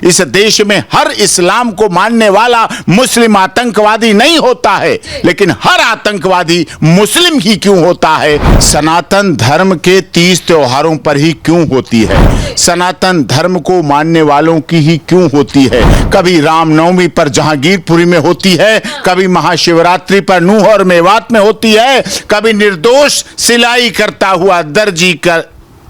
इस देश में हर इस्लाम को मानने वाला मुस्लिम आतंकवादी नहीं होता है, लेकिन हर आतंकवादी मुस्लिम ही क्यों होता है? सनातन धर्म के 30 त्योहारों पर ही क्यों होती है? सनातन धर्म को मानने वालों की ही क्यों होती है? कभी रामनवमी पर जहांगीरपुरी में होती है, कभी महाशिवरात्रि पर नूह और मेवात में होती है, कभी निर्दोष सिलाई करता हुआ दर्जी का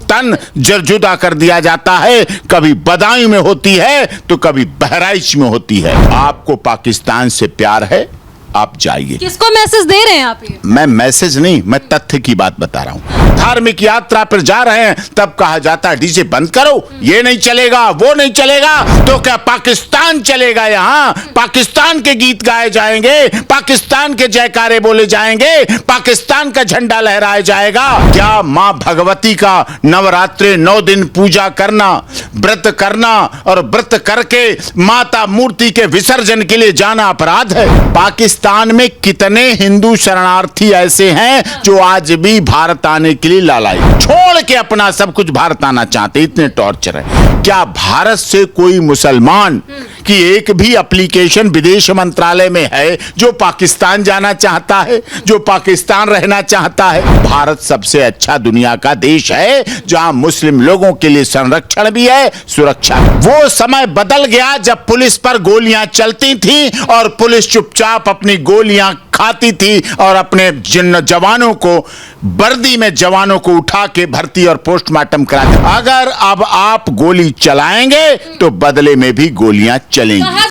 तन जर्जुदा कर दिया जाता है, कभी बदायूं में होती है तो कभी बहराइच में होती है। आपको पाकिस्तान से प्यार है, आप जाइए। किसको मैसेज दे रहे हैं आप ये? मैं मैसेज नहीं, मैं तथ्य की बात बता रहा हूं। धार्मिक यात्रा पर जा रहे हैं तब कहा जाता है डीजे बंद करो, ये नहीं चलेगा, वो नहीं चलेगा। तो क्या पाकिस्तान चलेगा? यहाँ पाकिस्तान के गीत गाए जाएंगे, पाकिस्तान के जयकारे बोले जाएंगे, पाकिस्तान का झंडा लहराया जाएगा। क्या मां भगवती का नवरात्रि 9 दिन पूजा करना, व्रत करना और व्रत करके माता मूर्ति के विसर्जन के लिए जाना अपराध है? पाकिस्तान में कितने हिंदू शरणार्थी ऐसे हैं जो आज भी भारत आने के लिए लालाई छोड़ के अपना सब कुछ भारत आना चाहते? इतने टॉर्चर है। क्या भारत से कोई मुसलमान की एक भी एप्लीकेशन विदेश मंत्रालय में है जो पाकिस्तान जाना चाहता है, जो पाकिस्तान रहना चाहता है? भारत सबसे अच्छा दुनिया का देश है जहां मुस्लिम लोगों के लिए संरक्षण भी है, सुरक्षा। वो समय बदल गया जब पुलिस पर गोलियां चलती थी और पुलिस चुपचाप अपनी गोलियां खाती थी और अपने जिन जवानों को, वर्दी में जवानों को उठा के भर्ती और पोस्टमार्टम कराते। अगर अब आप गोली चलाएंगे तो बदले में भी गोलियां चलेंगी।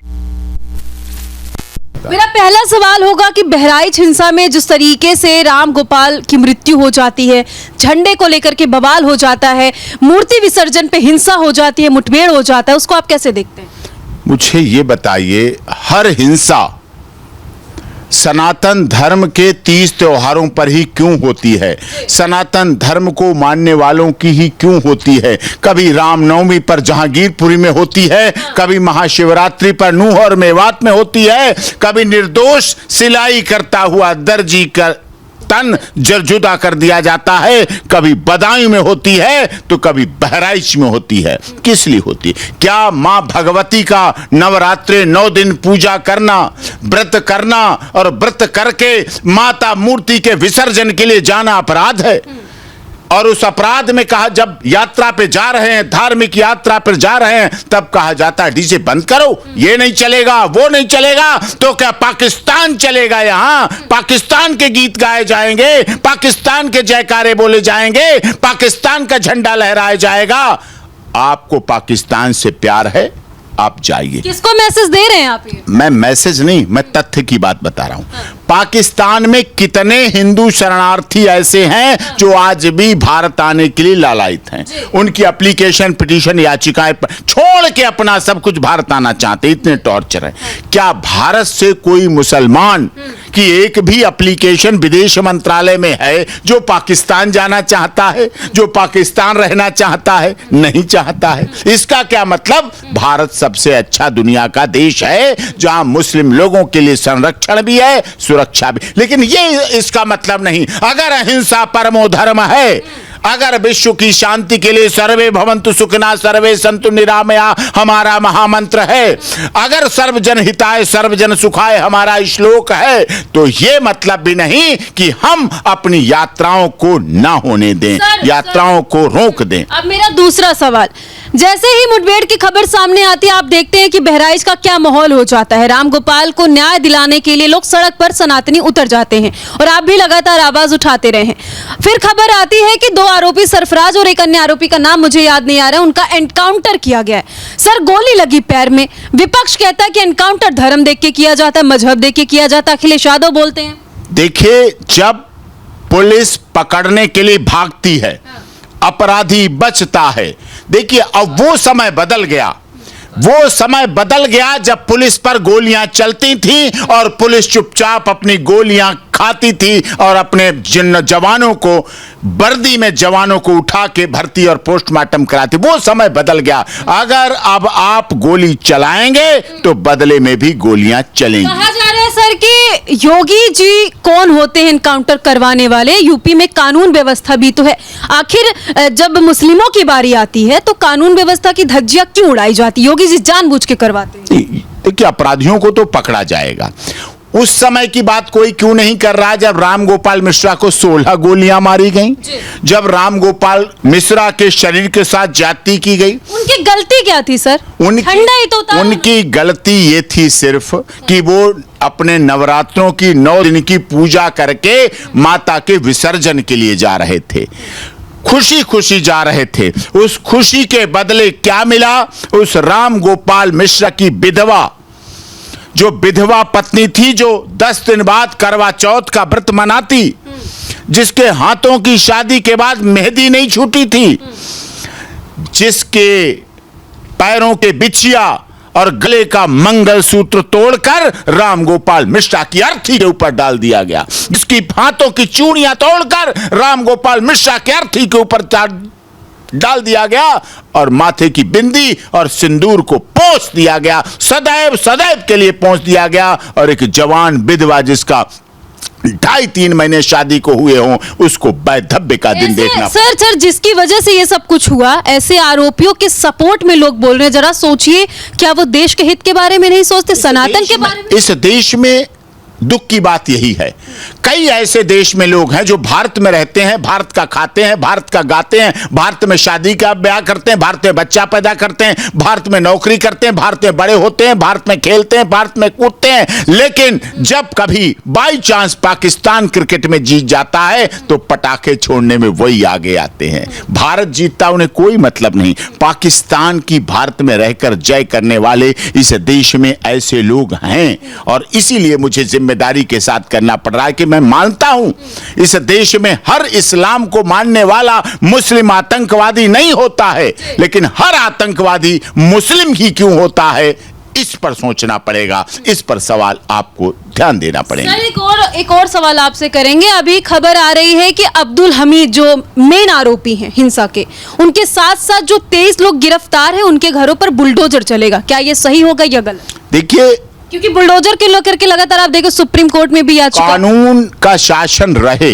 मेरा पहला सवाल होगा कि बहराइच हिंसा में जिस तरीके से राम गोपाल की मृत्यु हो जाती है, झंडे को लेकर के बवाल हो जाता है, मूर्ति विसर्जन पे हिंसा हो जाती है, मुठभेड़ हो जाता है, उसको आप कैसे देखते हैं? मुझे ये बताइए, हर हिंसा सनातन धर्म के 30 त्योहारों पर ही क्यों होती है? सनातन धर्म को मानने वालों की ही क्यों होती है? कभी रामनवमी पर जहांगीरपुरी में होती है, कभी महाशिवरात्रि पर नूह और मेवात में होती है, कभी निर्दोष सिलाई करता हुआ दर्जी का तन जर्जुदा कर दिया जाता है, कभी बदायूं में होती है तो कभी बहराइच में होती है। किस लिए होती है? क्या मां भगवती का नवरात्रि 9 दिन पूजा करना, व्रत करना और व्रत करके माता मूर्ति के विसर्जन के लिए जाना अपराध है? और उस अपराध में कहा, जब यात्रा पे जा रहे हैं, धार्मिक यात्रा पर जा रहे हैं, तब कहा जाता है डीजे बंद करो, ये नहीं चलेगा, वो नहीं चलेगा। तो क्या पाकिस्तान चलेगा? यहाँ पाकिस्तान के गीत गाए जाएंगे, पाकिस्तान के जयकारे बोले जाएंगे, पाकिस्तान का झंडा लहराया जाएगा। आपको पाकिस्तान से प्यार है, आप जाइए। किसको मैसेज दे रहे हैं आप ये? मैं मैसेज नहीं, मैं तथ्य की बात बता रहा हूं। पाकिस्तान में कितने हिंदू शरणार्थी ऐसे हैं जो आज भी भारत आने के लिए लालायित हैं? उनकी एप्लीकेशन, पिटीशन, याचिकाएं छोड़ के अपना सब कुछ भारत आना चाहते? इतने टॉर्चर है। क्या भारत से कोई मुसलमान की एक भी एप्लीकेशन विदेश मंत्रालय में है जो पाकिस्तान जाना चाहता है, जो पाकिस्तान रहना चाहता है? नहीं चाहता है। इसका क्या मतलब? भारत सबसे अच्छा दुनिया का देश है जहां मुस्लिम लोगों के लिए संरक्षण भी है, सुरक्षा भी। लेकिन ये इसका मतलब नहीं, अगर अहिंसा परमो धर्म है, अगर विश्व की शांति के लिए सर्वे भवन्तु सुखिनः सर्वे सन्तु निरामया हमारा महामंत्र है, अगर सर्वजन हिताय सर्वजन सुखाय हमारा श्लोक है, तो ये मतलब भी नहीं कि हम अपनी यात्राओं को ना होने दें, यात्राओं को रोक दें। अब मेरा दूसरा सवाल, जैसे ही मुठभेड़ की खबर सामने आती है, आप देखते हैं कि बहराइच का क्या माहौल हो जाता है। राम गोपाल को न्याय दिलाने के लिए लोग सड़क पर सनातनी उतर जाते हैं और आप भी लगातार आवाज उठाते रहे हैं। फिर खबर आती है कि 2 आरोपी सरफराज और एक अन्य आरोपी का नाम मुझे याद नहीं आ रहा, उनका एनकाउंटर किया गया है। सर, गोली लगी पैर में। विपक्ष कहता है कि एनकाउंटर धर्म देख के किया जाता है, मजहब देख के किया जाता है। अखिलेश यादव बोलते हैं, देखिए, जब पुलिस पकड़ने के लिए भागती है, अपराधी बचता है। देखिए, अब वो समय बदल गया। वो समय बदल गया जब पुलिस पर गोलियां चलती थी और पुलिस चुपचाप अपनी गोलियां खाती थी और अपने जिन जवानों को, वर्दी में जवानों को उठा के भर्ती और पोस्टमार्टम कराती। वो समय बदल गया। अगर अब आप गोली चलाएंगे तो बदले में भी गोलियां चलेंगी। कहा जा रहा है सर कि योगी जी कौन होते हैं इनकाउंटर करवाने वाले? यूपी में कानून व्यवस्था भी तो है। आखिर जब मुस्लिमों की बारी आती है तो कानून व्यवस्था की धज्जियां क्यों उड़ाई जाती? योगी जी जानबूझ के करवाते हैं। देखिए, अपराधियों को तो पकड़ा जाएगा। उस समय की बात कोई क्यों नहीं कर रहा जब राम गोपाल मिश्रा को 16 गोलियां मारी गईं, जब राम गोपाल मिश्रा के शरीर के साथ ज्यादती की गई? उनकी गलती क्या थी सर? ठंडा ही तो था। उनकी गलती ये थी सिर्फ कि वो अपने नवरात्रों की 9 दिन की पूजा करके माता के विसर्जन के लिए जा रहे थे, खुशी खुशी जा रहे थे। उस खुशी के बदले क्या मिला? उस राम गोपाल मिश्रा की विधवा, जो विधवा पत्नी थी, जो 10 दिन बाद करवा चौथ का व्रत मनाती, जिसके हाथों की शादी के बाद मेहंदी नहीं छूटी थी, जिसके पैरों के बिछिया और गले का मंगलसूत्र तोड़कर राम गोपाल मिश्रा की अर्थी के ऊपर डाल दिया गया, जिसकी हाथों की चूड़ियां तोड़कर राम गोपाल मिश्रा के अर्थी के ऊपर डाल दिया गया और माथे की बिंदी और सिंदूर को पोंछ दिया गया, सदैव सदैव के लिए पोंछ दिया गया। और एक जवान विधवा जिसका 2.5-3 महीने शादी को हुए हों, उसको वैधव्य का दिन देखना। सर जिसकी वजह से ये सब कुछ हुआ, ऐसे आरोपियों के सपोर्ट में लोग बोल रहे हैं। जरा सोचिए, क्या वो देश के हित के बारे में नहीं सोचते, सनातन के बारे में? इस देश में दुख की बात यही है, कई ऐसे देश में लोग हैं जो भारत में रहते हैं, भारत का खाते हैं, भारत का गाते हैं, भारत में शादी का ब्याह करते हैं, भारत में बच्चा पैदा करते हैं, भारत में नौकरी करते हैं, भारत में बड़े होते हैं, भारत में खेलते हैं, भारत में कूदते हैं। लेकिन जब कभी बाई चांस पाकिस्तान क्रिकेट में जीत जाता है तो पटाखे छोड़ने में वही आगे आते हैं। भारत जीतता उन्हें कोई मतलब नहीं। पाकिस्तान की भारत में रहकर जय करने वाले इस देश में ऐसे लोग हैं और इसीलिए मुझे जिम्मेदारी के साथ करना पड़ रहा है कि मैं मानता हूं इस देश में हर इस्लाम को मानने वाला मुस्लिम आतंकवादी नहीं होता है, लेकिन हर आतंकवादी मुस्लिम ही क्यों होता है, इस पर सोचना पड़ेगा, इस पर सवाल आपको ध्यान देना पड़ेगा। सर एक और सवाल आपसे करेंगे। अभी खबर आ रही है कि अब्दुल हमीद जो मेन आरोपी हैं हिंसा के, उनके साथ साथ जो 23 लोग गिरफ्तार हैं, उनके घरों पर बुलडोजर चलेगा। क्या ये सही होगा या गलत? देखिए, क्योंकि बुलडोजर के लोग करके लगातार आप देखो सुप्रीम कोर्ट में भी आ चुका। कानून का शासन रहे।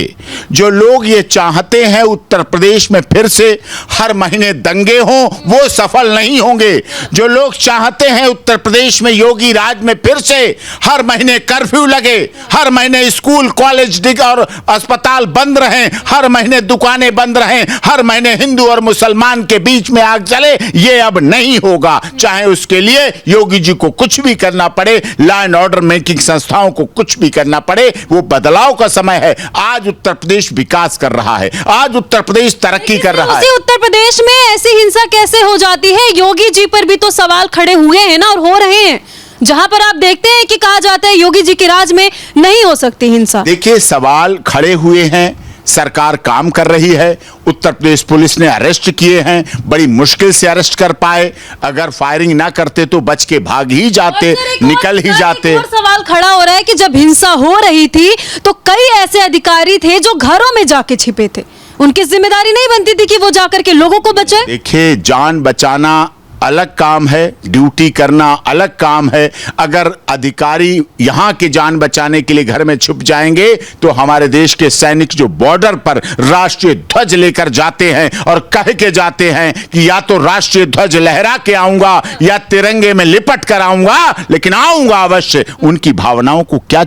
जो लोग ये चाहते हैं उत्तर प्रदेश में फिर से हर महीने दंगे हों, वो सफल नहीं होंगे। जो लोग चाहते हैं उत्तर प्रदेश में योगी राज में फिर से हर महीने कर्फ्यू लगे, हर महीने स्कूल कॉलेज और अस्पताल बंद रहें, हर महीने दुकानें बंद रहें, हर महीने हिंदू और मुसलमान के बीच में आग जले, ये अब नहीं होगा। चाहे उसके लिए योगी जी को कुछ भी करना पड़े, लॉ एंड ऑर्डर मेकिंग संस्थाओं को कुछ भी करना पड़े, वो बदलाव का समय है। आज उत्तर प्रदेश विकास कर रहा है, आज उत्तर प्रदेश तरक्की कर रहा है। उत्तर प्रदेश में ऐसी हिंसा कैसे हो जाती है? योगी जी पर भी तो सवाल खड़े हुए हैं ना, और हो रहे हैं, जहां पर आप देखते हैं कि कहा जाता है योगी जी के राज में नहीं हो सकती हिंसा। देखिए, सवाल खड़े हुए हैं, सरकार काम कर रही है। उत्तर प्रदेश पुलिस ने अरेस्ट किए हैं, बड़ी मुश्किल से अरेस्ट कर पाए। अगर फायरिंग ना करते तो बच के भाग ही जाते, निकल ही जाते। और सवाल खड़ा हो रहा है कि जब हिंसा हो रही थी तो कई ऐसे अधिकारी थे जो घरों में जाके छिपे थे, उनकी जिम्मेदारी नहीं बनती थी कि वो जाकर के लोगों को बचाए? देखिए, जान बचाना अलग काम है, ड्यूटी करना अलग काम है। अगर अधिकारी यहां की जान बचाने के लिए घर में छुप जाएंगे तो हमारे देश के सैनिक जो बॉर्डर पर राष्ट्रीय ध्वज लेकर जाते हैं और कह के जाते हैं कि या तो राष्ट्रीय ध्वज लहरा के आऊंगा या तिरंगे में लिपट कर आऊंगा, लेकिन आऊंगा अवश्य, उनकी भावनाओं को क्या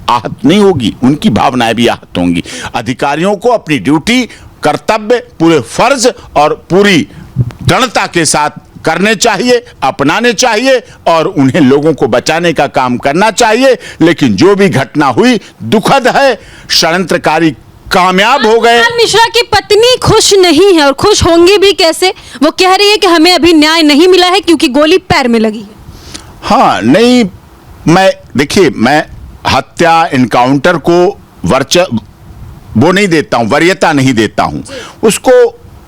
आहत नहीं होगी? उनकी भावनाएं भी आहत होंगी। अधिकारियों को अपनी ड्यूटी, कर्तव्य पूरे फर्ज और पूरी दृढ़ता के साथ करने चाहिए, अपनाने चाहिए और उन्हें लोगों को बचाने का काम करना चाहिए। लेकिन जो भी घटना हुई दुखद है, षड्यंत्रकारी कामयाब हो गए। मिश्रा की पत्नी खुश नहीं है, और खुश होंगी भी कैसे? वो कह रही है कि हमें अभी न्याय नहीं मिला है क्योंकि गोली पैर में लगी है। हाँ, नहीं, देखिए, मैं हत्या, इनकाउंटर को वो नहीं देता हूं, वरीयता नहीं देता हूं, उसको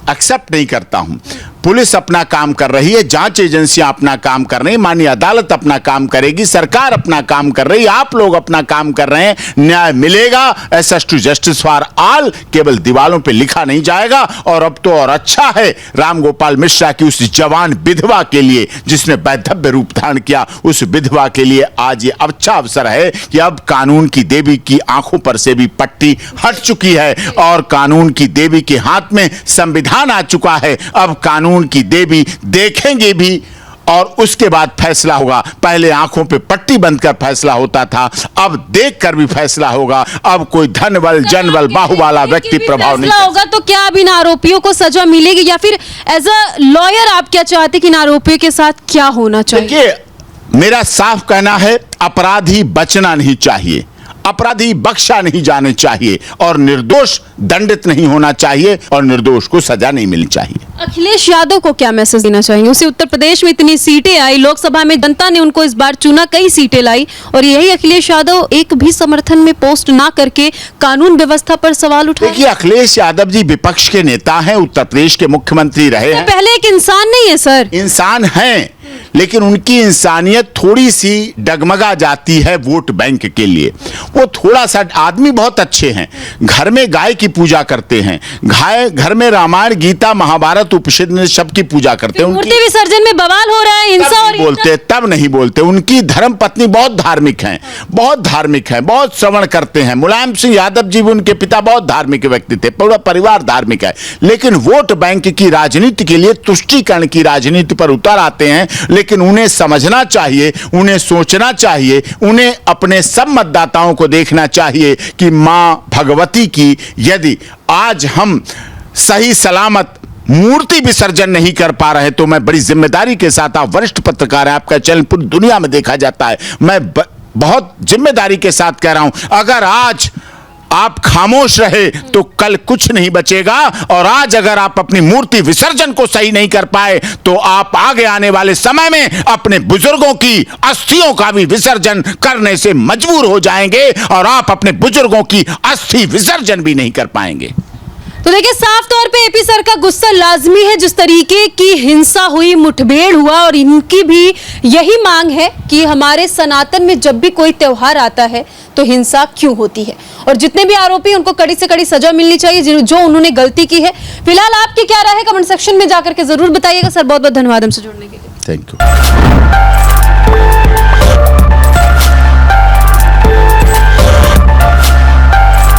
एक्सेप्ट नहीं करता हूं। पुलिस अपना काम कर रही है, जांच एजेंसियां अपना काम कर रही हैं, माननीय अदालत अपना काम करेगी, सरकार अपना काम कर रही है, आप लोग अपना काम कर रहे हैं, न्याय मिलेगा। Access to justice for all केवल दीवारों पे लिखा नहीं जाएगा। और अब तो और अच्छा है रामगोपाल मिश्रा की उस जवान विधवा के लिए जिसने वैधव्य रूप धारण किया, उस विधवा के लिए आज ये अच्छा अवसर है कि अब कानून की देवी की आंखों पर से भी पट्टी हट चुकी है और कानून की देवी के हाथ में संविधान आ चुका है। अब कानून की देवी देखेंगे भी और उसके बाद फैसला होगा। पहले आंखों पे पट्टी बंद कर फैसला होता था, अब देखकर भी फैसला होगा। अब कोई धन बल जन बल बाहु वाला व्यक्ति प्रभाव नहीं होगा। तो क्या अब इन आरोपियों को सजा मिलेगी या फिर एज अ लॉयर आप क्या चाहते कि इन आरोपियों के साथ क्या होना चाहिए? देखिए, मेरा साफ कहना है, अपराधी बचना नहीं चाहिए, अपराधी बख्शा नहीं जाने चाहिए और निर्दोष दंडित नहीं होना चाहिए और निर्दोष को सजा नहीं मिलनी चाहिए। अखिलेश यादव को क्या मैसेज देना चाहिए? उसे उत्तर प्रदेश में इतनी सीटें आई, लोकसभा में जनता ने उनको इस बार चुना, कई सीटें लाई और यही अखिलेश यादव एक भी समर्थन में पोस्ट ना करके कानून व्यवस्था पर सवाल उठाए। देखिए, अखिलेश यादव जी विपक्ष के नेता हैं, उत्तर प्रदेश के मुख्यमंत्री रहे हैं। पहले एक इंसान नहीं है सर? इंसान हैं, लेकिन उनकी इंसानियत थोड़ी सी डगमगा जाती है वोट बैंक के लिए। वो थोड़ा सा, आदमी बहुत अच्छे हैं, घर में गाय की पूजा करते हैं, घर में रामायण गीता महाभारत उपनिषद सबकी पूजा करते हैं। मूर्ति विसर्जन में बवाल हो रहा है, हिंसा और बोलते तब नहीं बोलते। उनकी धर्म पत्नी बहुत धार्मिक हैं, बहुत धार्मिक हैं, बहुत श्रवण करते हैं। मुलायम सिंह यादव जी, उनके पिता बहुत धार्मिक व्यक्ति थे, पूरा परिवार धार्मिक है, लेकिन वोट बैंक की राजनीति के लिए तुष्टीकरण की राजनीति पर उतर आते हैं। लेकिन उन्हें समझना चाहिए, उन्हें सोचना चाहिए, उन्हें अपने सब मतदाताओं को देखना चाहिए कि मां भगवती की यदि आज हम सही सलामत मूर्ति विसर्जन नहीं कर पा रहे तो मैं बड़ी जिम्मेदारी के साथ, आप वरिष्ठ पत्रकार हैं, आपका चैनल पूरी दुनिया में देखा जाता है, मैं बहुत जिम्मेदारी के साथ कह रहा हूं, अगर आज आप खामोश रहे तो कल कुछ नहीं बचेगा। और आज अगर आप अपनी मूर्ति विसर्जन को सही नहीं कर पाए तो आप आगे आने वाले समय में अपने बुजुर्गों की अस्थियों का भी विसर्जन करने से मजबूर हो जाएंगे और आप अपने बुजुर्गों की अस्थि विसर्जन भी नहीं कर पाएंगे। तो देखिए, साफ तौर पे एपी सर का गुस्सा लाजमी है। जिस तरीके की हिंसा हुई, मुठभेड़ हुआ और इनकी भी यही मांग है कि हमारे सनातन में जब भी कोई त्योहार आता है तो हिंसा क्यों होती है और जितने भी आरोपी उनको कड़ी से कड़ी सजा मिलनी चाहिए जो उन्होंने गलती की है। फिलहाल आपकी क्या राय है कमेंट सेक्शन में जाकर के जरूर बताइएगा। सर बहुत बहुत धन्यवाद हमसे जुड़ने के लिए। Thank you.